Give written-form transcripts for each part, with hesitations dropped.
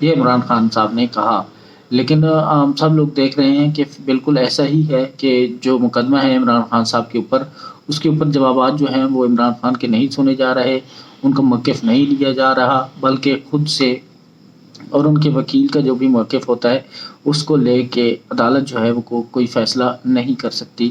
یہ عمران خان صاحب نے کہا۔ لیکن ہم سب لوگ دیکھ رہے ہیں کہ بالکل ایسا ہی ہے کہ جو مقدمہ ہے عمران خان صاحب کے اوپر، اس کے اوپر جوابات جو ہیں وہ عمران خان کے نہیں سنے جا رہے، ان کا موقف نہیں لیا جا رہا، بلکہ خود سے اور ان کے وکیل کا جو بھی موقف ہوتا ہے اس کو لے کے عدالت جو ہے وہ کوئی فیصلہ نہیں کر سکتی۔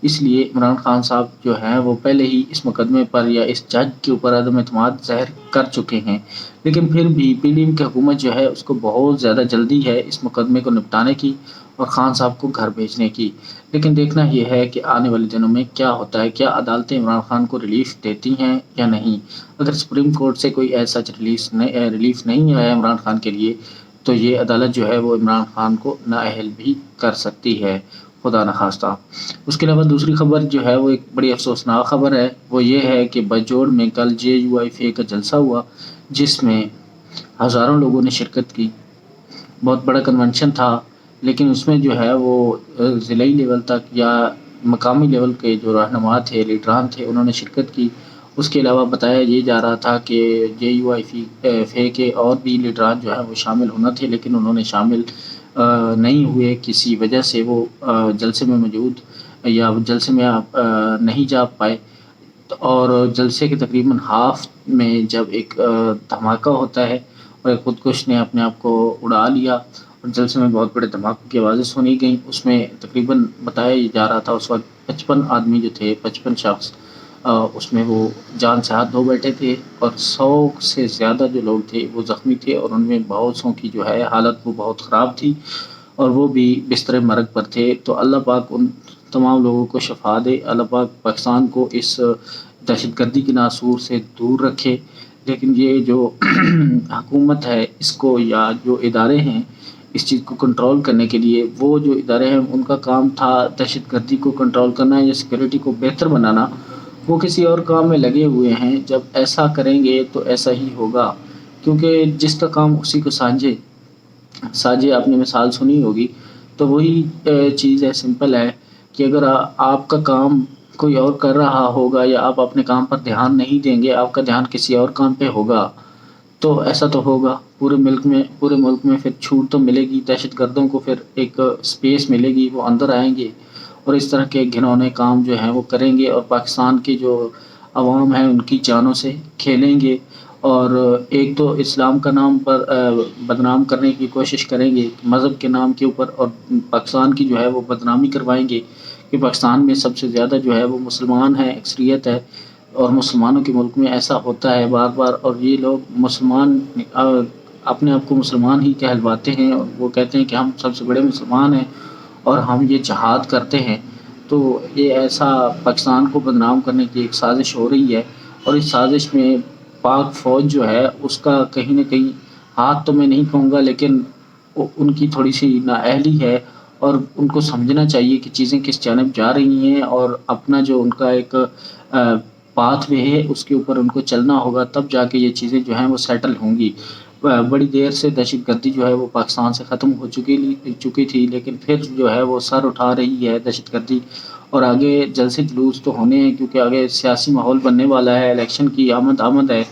اس لیے عمران خان صاحب جو ہیں وہ پہلے ہی اس مقدمے پر یا اس جج کے اوپر عدم اعتماد ظاہر کر چکے ہیں، لیکن پھر بھی پی ڈی ایم کی حکومت جو ہے اس کو بہت زیادہ جلدی ہے اس مقدمے کو نپٹانے کی اور خان صاحب کو گھر بھیجنے کی۔ لیکن دیکھنا یہ ہے کہ آنے والے دنوں میں کیا ہوتا ہے، کیا عدالتیں عمران خان کو ریلیف دیتی ہیں یا نہیں۔ اگر سپریم کورٹ سے کوئی ایسا ریلیف نہیں آیا عمران خان کے لیے تو یہ عدالت جو ہے وہ عمران خان کو نااہل بھی کر سکتی ہے، خدا نخواستہ۔ اس کے علاوہ دوسری خبر جو ہے وہ ایک بڑی افسوسناک خبر ہے، وہ یہ ہے کہ بجوڑ میں کل JUIFA کا جلسہ ہوا جس میں ہزاروں لوگوں نے شرکت کی۔ بہت بڑا کنونشن تھا، لیکن اس میں جو ہے وہ ضلعی لیول تک یا مقامی لیول کے جو رہنما تھے، لیڈران تھے، انہوں نے شرکت کی۔ اس کے علاوہ بتایا یہ جا رہا تھا کہ JUIFA کے اور بھی لیڈران جو ہیں وہ شامل ہونا تھے، لیکن انہوں نے شامل نہیں ہوئے، کسی وجہ سے وہ جلسے میں موجود یا جلسے میں نہیں جا پائے۔ اور جلسے کے تقریباً ہاف میں جب ایک دھماکہ ہوتا ہے اور ایک خودکش نے اپنے آپ کو اڑا لیا اور جلسے میں بہت بڑے دھماکوں کی آوازیں سنی گئیں، اس میں تقریباً بتایا جا رہا تھا اس وقت 55 آدمی جو تھے، 55 شخص اس میں وہ جان سے ہاتھ دھو بیٹھے تھے اور 100 سے زیادہ جو لوگ تھے وہ زخمی تھے، اور ان میں بہت سو کی جو ہے حالت وہ بہت خراب تھی اور وہ بھی بستر مرگ پر تھے۔ تو اللہ پاک ان تمام لوگوں کو شفا دے، اللہ پاک پاکستان کو اس دہشت گردی کے ناسور سے دور رکھے۔ لیکن یہ جو حکومت ہے اس کو یا جو ادارے ہیں اس چیز کو کنٹرول کرنے کے لیے، وہ جو ادارے ہیں ان کا کام تھا دہشت گردی کو کنٹرول کرنا یا سیکورٹی کو بہتر بنانا، وہ کسی اور کام میں لگے ہوئے ہیں۔ جب ایسا کریں گے تو ایسا ہی ہوگا، کیونکہ جس کا کام اسی کو سانجے آپ نے مثال سنی ہوگی، تو وہی چیز ہے، سمپل ہے کہ اگر آپ کا کام کوئی اور کر رہا ہوگا یا آپ اپنے کام پر دھیان نہیں دیں گے، آپ کا دھیان کسی اور کام پہ ہوگا، تو ایسا تو ہوگا پورے ملک میں پھر چھوٹ تو ملے گی، دہشت گردوں کو پھر ایک سپیس ملے گی، وہ اندر آئیں گے اور اس طرح کے گھنونے کام جو ہیں وہ کریں گے اور پاکستان کی جو عوام ہیں ان کی جانوں سے کھیلیں گے، اور ایک تو اسلام کا نام پر بدنام کرنے کی کوشش کریں گے مذہب کے نام کے اوپر، اور پاکستان کی جو ہے وہ بدنامی کروائیں گے کہ پاکستان میں سب سے زیادہ جو ہے وہ مسلمان ہیں، اکثریت ہے، اور مسلمانوں کے ملک میں ایسا ہوتا ہے بار بار، اور یہ لوگ مسلمان اپنے آپ کو مسلمان ہی کہلواتے ہیں اور وہ کہتے ہیں کہ ہم سب سے بڑے مسلمان ہیں اور ہم یہ جہاد کرتے ہیں۔ تو یہ ایسا پاکستان کو بدنام کرنے کی ایک سازش ہو رہی ہے، اور اس سازش میں پاک فوج جو ہے اس کا کہیں نہ کہیں ہاتھ تو میں نہیں کہوں گا، لیکن ان کی تھوڑی سی نااہلی ہے، اور ان کو سمجھنا چاہیے کہ چیزیں کس جانب جا رہی ہیں، اور اپنا جو ان کا ایک پاتھ وے ہے اس کے اوپر ان کو چلنا ہوگا، تب جا کے یہ چیزیں جو ہیں وہ سیٹل ہوں گی۔ بڑی دیر سے دہشت گردی جو ہے وہ پاکستان سے ختم ہو چکی تھی، لیکن پھر جو ہے وہ سر اٹھا رہی ہے دہشت گردی، اور آگے جلسے جلوس تو ہونے ہیں، کیونکہ آگے سیاسی ماحول بننے والا ہے، الیکشن کی آمد ہے،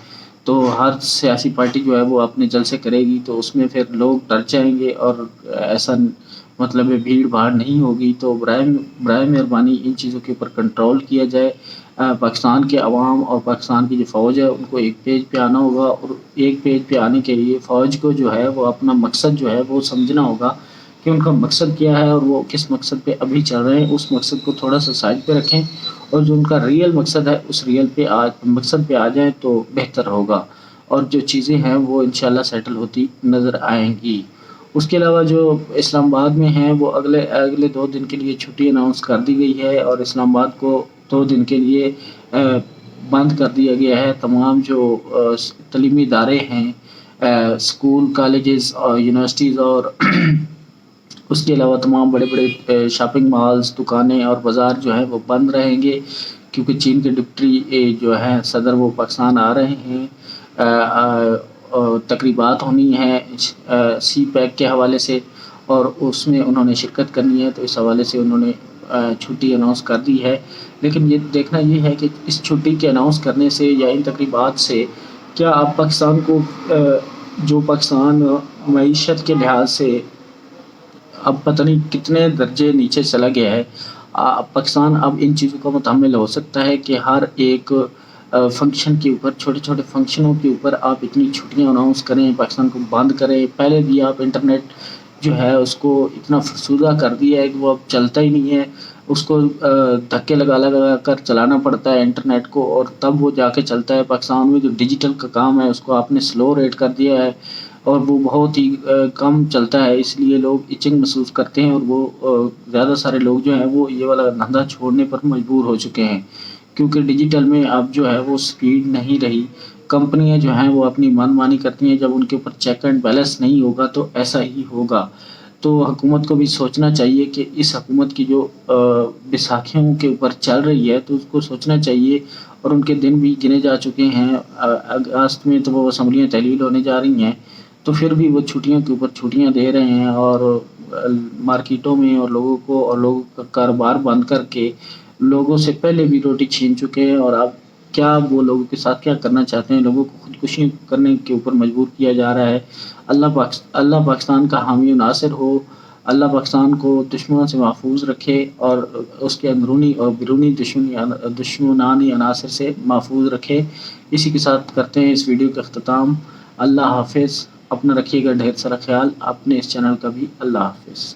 تو ہر سیاسی پارٹی جو ہے وہ اپنے جلسے کرے گی، تو اس میں پھر لوگ ڈر جائیں گے اور ایسا مطلب بھیڑ بھاڑ نہیں ہوگی۔ تو برائے مہربانی ان چیزوں کے اوپر کنٹرول کیا جائے۔ پاکستان کے عوام اور پاکستان کی جو فوج ہے ان کو ایک پیج پہ آنا ہوگا، اور ایک پیج پہ آنے کے لیے فوج کو جو ہے وہ اپنا مقصد جو ہے وہ سمجھنا ہوگا کہ ان کا مقصد کیا ہے اور وہ کس مقصد پہ ابھی چل رہے ہیں، اس مقصد کو تھوڑا سا سائڈ پہ رکھیں اور جو ان کا ریئل مقصد ہے اس مقصد پہ آ جائیں تو بہتر ہوگا، اور جو چیزیں ہیں وہ انشاءاللہ سیٹل ہوتی نظر آئیں گی۔ اس کے علاوہ جو اسلام آباد میں ہیں وہ اگلے 2 دن کے لیے چھٹی اناؤنس کر دی گئی ہے، اور اسلام آباد کو 2 دن کے لیے بند کر دیا گیا ہے۔ تمام جو تعلیمی ادارے ہیں، اسکول، کالجز اور یونیورسٹیز، اور اس کے علاوہ تمام بڑے بڑے شاپنگ مالز، دکانیں اور بازار جو ہیں وہ بند رہیں گے، کیونکہ چین کے ڈپٹی جو ہیں صدر وہ پاکستان آ رہے ہیں۔ تقریبات ہونی ہیں سی پیک کے حوالے سے، اور اس میں انہوں نے شرکت کرنی ہے، تو اس حوالے سے انہوں نے چھٹی اناؤنس کر دی ہے۔ لیکن یہ دیکھنا یہ ہے کہ اس چھٹی کے اناؤنس کرنے سے یا ان تقریبات سے کیا آپ پاکستان کو جو پاکستان معیشت کے لحاظ سے اب پتہ نہیں کتنے درجے نیچے چلا گیا ہے. پاکستان اب ان چیزوں کا متحمل ہو سکتا ہے کہ ہر ایک فنکشن کے اوپر، چھوٹے چھوٹے فنکشنوں کے اوپر آپ اتنی چھٹیاں اناؤنس کریں، پاکستان کو بند کریں. پہلے بھی آپ انٹرنیٹ جو ہے اس کو اتنا فرسودہ کر دیا ہے کہ وہ اب چلتا ہی نہیں ہے. اس کو دھکے لگا لگا کر چلانا پڑتا ہے انٹرنیٹ کو، اور تب وہ جا کے چلتا ہے. پاکستان میں جو ڈیجیٹل کا کام ہے اس کو آپ نے سلو ریٹ کر دیا ہے، اور وہ بہت ہی کم چلتا ہے. اس لیے لوگ ایچنگ محسوس کرتے ہیں، اور وہ زیادہ سارے لوگ جو ہیں وہ یہ والا دھندا چھوڑنے پر مجبور ہو چکے ہیں، کیونکہ ڈیجیٹل میں اب جو ہے وہ سپیڈ نہیں رہی. کمپنیاں جو ہیں وہ اپنی من مانی کرتی ہیں، جب ان کے اوپر چیک اینڈ بیلنس نہیں ہوگا تو ایسا ہی ہوگا. تو حکومت کو بھی سوچنا چاہیے کہ اس حکومت کی جو بیساکھیوں کے اوپر چل رہی ہے تو اس کو سوچنا چاہیے، اور ان کے دن بھی گنے جا چکے ہیں. اگست میں تو وہ اسمبلیاں تحلیل ہونے جا رہی ہیں، تو پھر بھی وہ چھٹیوں کے اوپر چھٹیاں دے رہے ہیں، اور مارکیٹوں میں اور لوگوں کا کاروبار بند کر کے لوگوں سے پہلے بھی روٹی چھین چکے ہیں. اور اب کیا وہ لوگوں کے ساتھ کیا کرنا چاہتے ہیں، لوگوں کو خودکشی کرنے کے اوپر مجبور کیا جا رہا ہے. اللہ پاکستان کا حامی و ناصر ہو. اللہ پاکستان کو دشمنوں سے محفوظ رکھے، اور اس کے اندرونی اور بیرونی دشمنانی عناصر سے محفوظ رکھے. اسی کے ساتھ کرتے ہیں اس ویڈیو کا اختتام. اللہ حافظ. اپنا رکھیے گا ڈھیر سارا خیال، اپنے اس چینل کا بھی. اللہ حافظ.